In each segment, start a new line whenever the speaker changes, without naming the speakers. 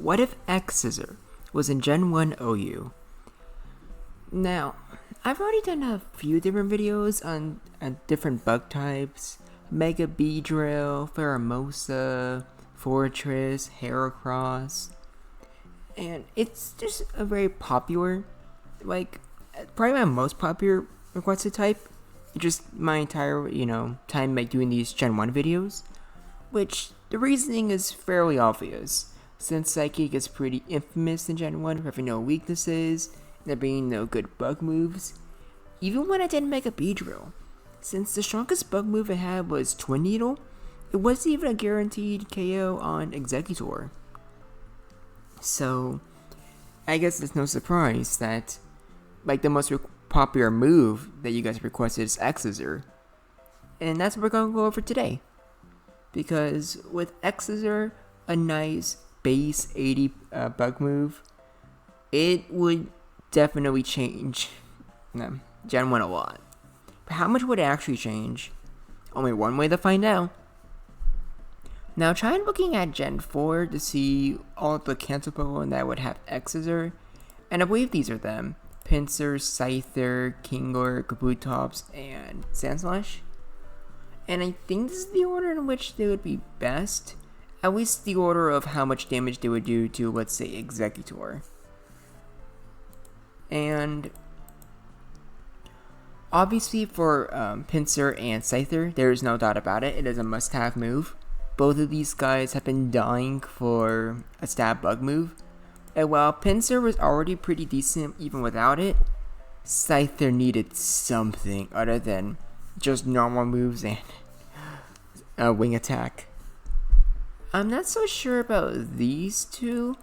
what if X-SCISSOR was in Gen 1 OU? Now, I've already done a few different videos on different bug types: Mega Beedrill, Pheromosa, Fortress, Heracross, and it's just a very popular, probably my most popular requested type. Just my entire, time doing these Gen 1 videos, which the reasoning is fairly obvious, since Psychic is pretty infamous in Gen 1 for having no weaknesses, and there being no good bug moves, even when I didn't make a Beedrill. Since the strongest bug move I had was Twin Needle, it wasn't even a guaranteed KO on Exeggutor. So, I guess it's no surprise that, the most popular move that you guys requested is X-SCISSOR. And that's what we're going to go over today. Because with X-SCISSOR, a nice base 80 bug move, it would definitely change Gen 1 a lot. But how much would it actually change? Only one way to find out. Now try looking at Gen 4 to see all the cancel Pokemon that would have X-SCISSOR, and I believe these are them: Pinsir, Scyther, Kingler, Kabutops, and Sandslash. And I think this is the order in which they would be best. At least the order of how much damage they would do to, let's say, Exeggutor. And obviously for Pinsir and Scyther, there is no doubt about it. It is a must-have move. Both of these guys have been dying for a stab bug move. And while Pinsir was already pretty decent even without it, Scyther needed something other than just normal moves and wing attack. I'm not so sure about these two,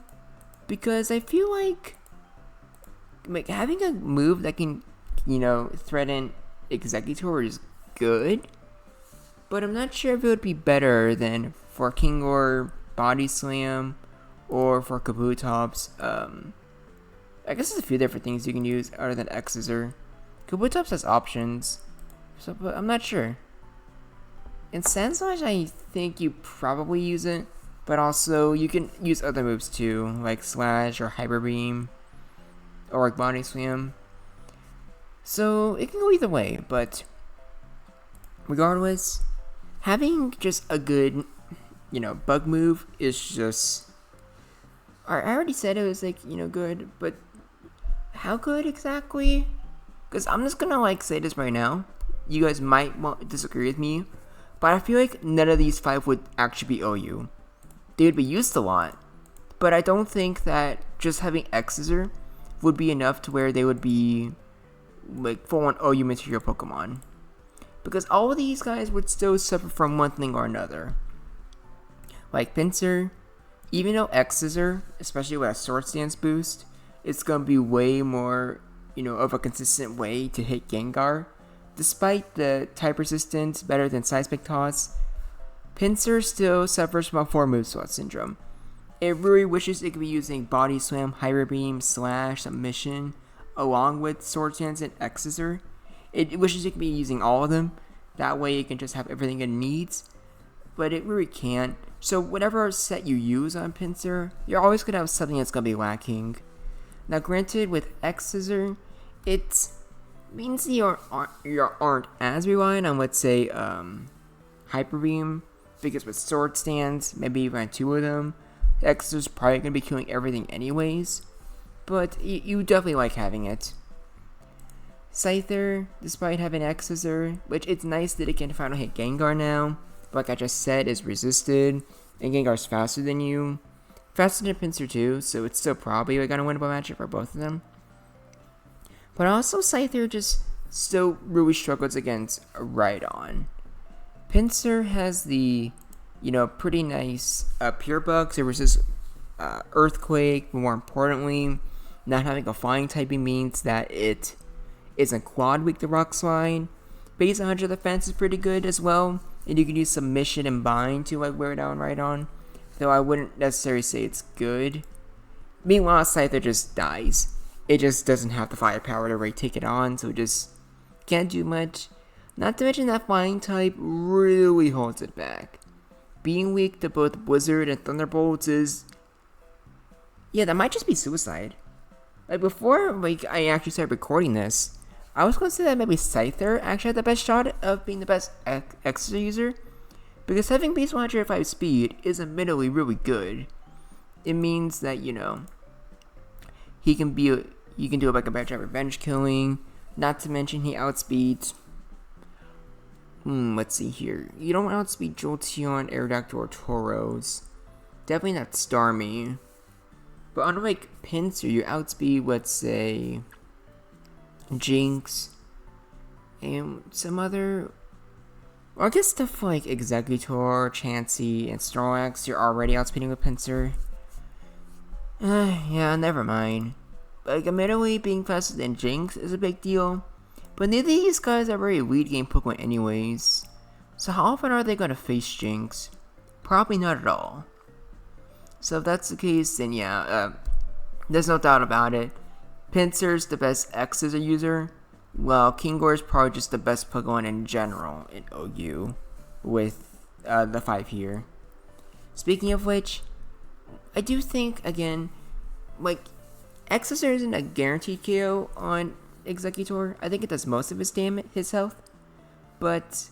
because I feel like having a move that can, threaten Exeggutor is good, but I'm not sure if it would be better than for Kingler, Body Slam, or for Kabutops. I guess there's a few different things you can use other than X-SCISSOR. Kabutops has options, but I'm not sure. In Sandslash, I think you probably use it, but also you can use other moves too, like Slash or Hyper Beam, or Body Slam. So it can go either way, but regardless, having just a good, bug move is just... I already said it was, good, but how good exactly? Because I'm just gonna, say this right now. You guys might disagree with me, but I feel like none of these 5 would actually be OU. They would be used a lot, but I don't think that just having X-SCISSOR would be enough to where they would be, full-on OU material Pokemon. Because all of these guys would still suffer from one thing or another. Like Pinsir, even though X-SCISSOR, especially with a Sword Stance boost, it's going to be way more, of a consistent way to hit Gengar. Despite the type resistance better than Seismic Toss, Pinsir still suffers from a 4 move slot syndrome. It really wishes it could be using Body Slam, Hyper Beam, Slash, Submission, along with Sword Stance and X-SCISSOR. It wishes it could be using all of them. That way it can just have everything it needs. But it really can't. So whatever set you use on Pinsir, you're always going to have something that's going to be lacking. Now granted, with X-SCISSOR, it means you aren't as reliant on, let's say, Hyper Beam. Because with Sword Stance, maybe you run 2 of them, X-SCISSOR's probably going to be killing everything anyways. But you definitely like having it. Scyther, despite having X-SCISSOR, which it's nice that it can finally hit Gengar now, but like I just said, is resisted, and Gengar's faster than you. Faster than Pinsir too, so it's still probably going to win a matchup for both of them. But also Scyther just still really struggles against Rhydon. Pinsir has the, pretty nice Pure Bug, so versus Earthquake, but more importantly, not having a flying typing means that it isn't quad weak to Rock Slide. Base 100 defense is pretty good as well, and you can use Submission and Bind to wear down Rhydon, though I wouldn't necessarily say it's good. Meanwhile, Scyther just dies. It just doesn't have the firepower to really take it on, so it just can't do much. Not to mention that flying type really holds it back. Being weak to both Blizzard and Thunderbolts is Yeah, that might just be suicide. Like, before, like, I actually started recording this, I was going to say that maybe Scyther actually had the best shot of being the best X-SCISSOR user, because having base 105 speed is admittedly really good. It means that, he can be, you can do like a better revenge killing, not to mention he outspeeds, let's see here, you don't outspeed Jolteon, Aerodactyl, or Tauros, definitely not Starmie, but unlike Pinsir, you outspeed, let's say, Jinx, and some other, I guess stuff like Executor, Chansey, and Snorlax, you're already outspeeding with Pinsir. Yeah, never mind. Like, admittedly, being faster than Jinx is a big deal, but neither of these guys are very lead game Pokemon anyways, so how often are they going to face Jinx? Probably not at all. So if that's the case, then yeah, there's no doubt about it. Pinsir's the best X-SCISSOR user, while Kingor is probably just the best Pokemon in general in OU, with the 5 here. Speaking of which, I do think, again, like, X-SCISSOR isn't a guaranteed KO on Executor. I think it does most of his health, but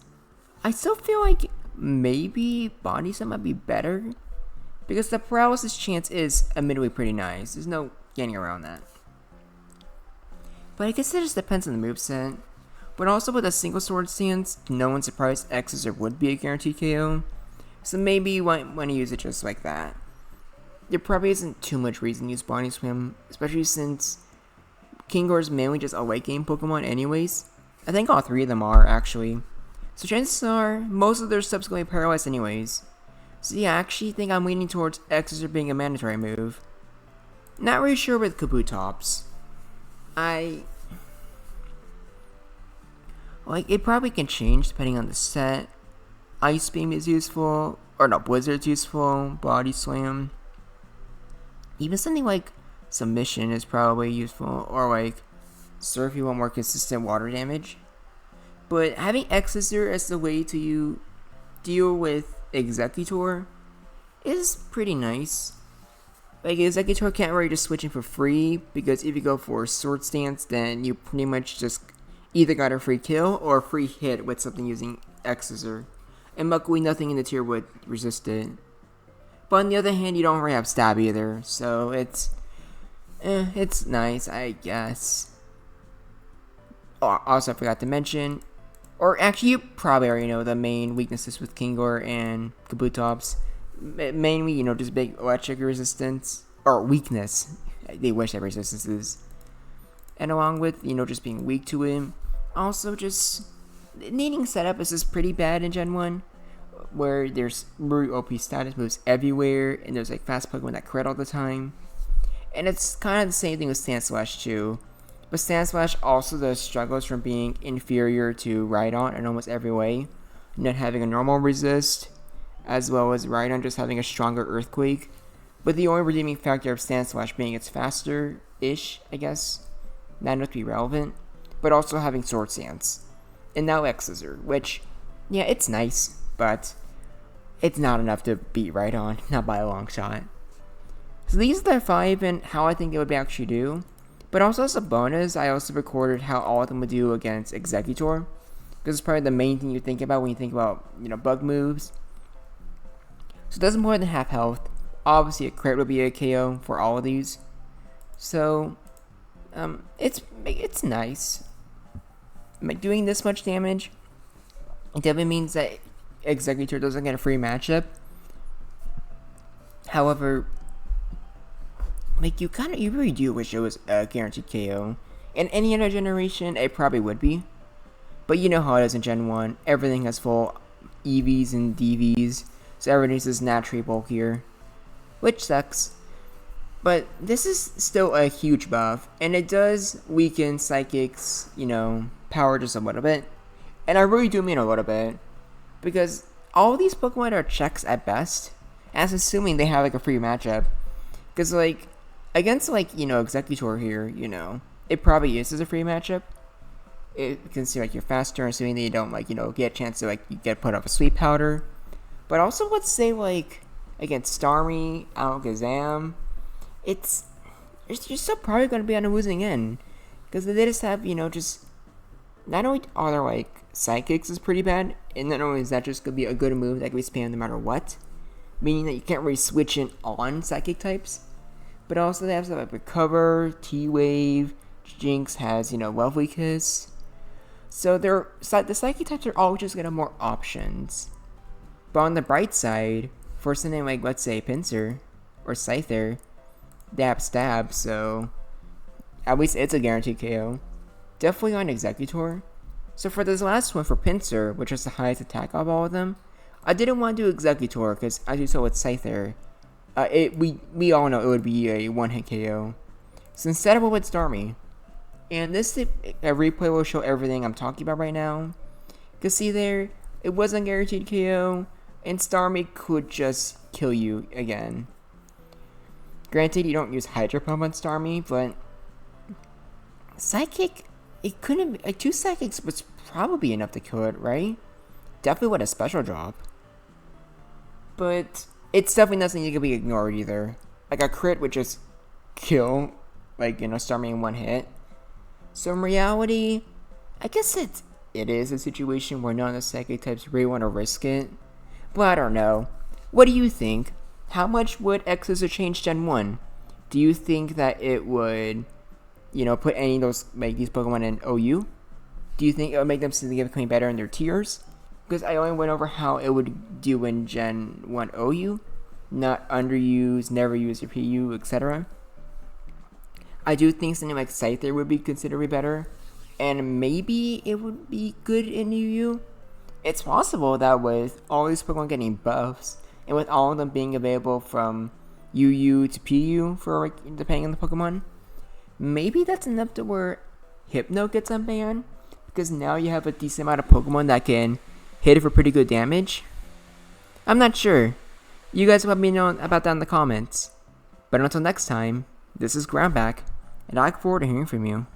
I still feel like maybe Body Slam might be better, because the paralysis chance is admittedly pretty nice. There's no getting around that. But I guess it just depends on the moveset. But also with a single sword stance, no one's surprised X-SCISSOR would be a guaranteed KO. So maybe you want to use it just like that. There probably isn't too much reason to use Body Swim, especially since Kingor is mainly just a late game Pokemon anyways. I think all 3 of them are, actually. So chances are, most of their stuff's going to be paralyzed anyways. So yeah, I actually think I'm leaning towards X-SCISSOR being a mandatory move. Not really sure with Kabutops. Like, it probably can change depending on the set. Ice Beam is useful, or no, Blizzard's useful, Body Slam. Even something like Submission is probably useful, or like Surf if you want more consistent water damage. But having X-SCISSOR as the way to deal with Executor is pretty nice. Like, Executor can't really just switch in for free, because if you go for Sword Stance, then you pretty much just either got a free kill or a free hit with something using X-SCISSOR. And luckily nothing in the tier would resist it. But on the other hand, you don't really have stab either, so it's nice, I guess. Oh, also I forgot to mention, or actually you probably already know the main weaknesses with Kingor and Kabutops. Mainly, just big electric resistance, or weakness. They wish they had resistances. And along with, just being weak to him. Also, just needing setup is just pretty bad in Gen 1. Where there's really OP status moves everywhere, and there's like fast Pokemon that crit all the time. And it's kind of the same thing with Sandslash too. But Sandslash also does struggles from being inferior to Rhydon in almost every way. Not having a normal resist, as well as Rhydon just having a stronger Earthquake, with the only redeeming factor of Sandslash being it's faster-ish, I guess, not enough to be relevant, but also having Sword Stance. And now X-SCISSOR, which, yeah, it's nice, but it's not enough to beat Rhydon, not by a long shot. So these are the 5 and how I think it would actually do, but also as a bonus, I also recorded how all of them would do against Executor, because it's probably the main thing you think about when you think about, bug moves. So it does more than half health. Obviously, a crit would be a KO for all of these. So, it's nice. Doing this much damage, it definitely means that Executor doesn't get a free matchup. However, you really do wish it was a guaranteed KO. In any other generation, it probably would be. But you know how it is in Gen 1. Everything has full EVs and DVs. So everything's just naturally bulkier, which sucks. But this is still a huge buff, and it does weaken Psychic's, power just a little bit. And I really do mean a little bit, because all these Pokemon are checks at best, as assuming they have a free matchup. Because against Executor here, it probably is as a free matchup. It can seem like you're faster, assuming that you don't get a chance to you get put up a Sweet Powder. But also, let's say, against Starmie, Alakazam, it's you're still probably going to be on a losing end. Because they just have, just not only are there like psychics is pretty bad, and not only is that just going to be a good move that can be spammed no matter what, meaning that you can't really switch in on psychic types, but also they have stuff like Recover, T-Wave, Jinx has, Lovely Kiss. So the psychic types are always just going to have more options. But on the bright side, for something like, let's say, Pinsir or Scyther, they have Stab, so at least it's a guaranteed KO. Definitely on Executor. So for this last one, for Pinsir, which is the highest attack of all of them, I didn't want to do Executor, because as you saw with Scyther, we all know it would be a one-hit KO. So instead I went with Starmie. And this a replay will show everything I'm talking about right now. Because see there, it wasn't guaranteed KO, and Starmie could just kill you again. Granted, you don't use Hydro Pump on Starmie, but Psychic, it couldn't be, like 2 Psychics was probably enough to kill it, right? Definitely with a special drop. But it's definitely nothing you can be ignored either. Like a crit would just kill, like, Starmie in one hit. So in reality, I guess it is a situation where none of the Psychic types really want to risk it. But I don't know. What do you think? How much would X-SCISSOR change Gen 1? Do you think that it would, put any of those, like, these Pokemon in OU? Do you think it would make them significantly better in their tiers? Because I only went over how it would do in Gen 1 OU, not underused, never used, or PU, etc. I do think something like Scyther would be considerably better, and maybe it would be good in UU. It's possible that with all these Pokemon getting buffs, and with all of them being available from UU to PU for, like, depending on the Pokemon, maybe that's enough to where Hypno gets unbanned, because now you have a decent amount of Pokemon that can hit it for pretty good damage. I'm not sure. You guys let me know about that in the comments. But until next time, this is Groundback, and I look forward to hearing from you.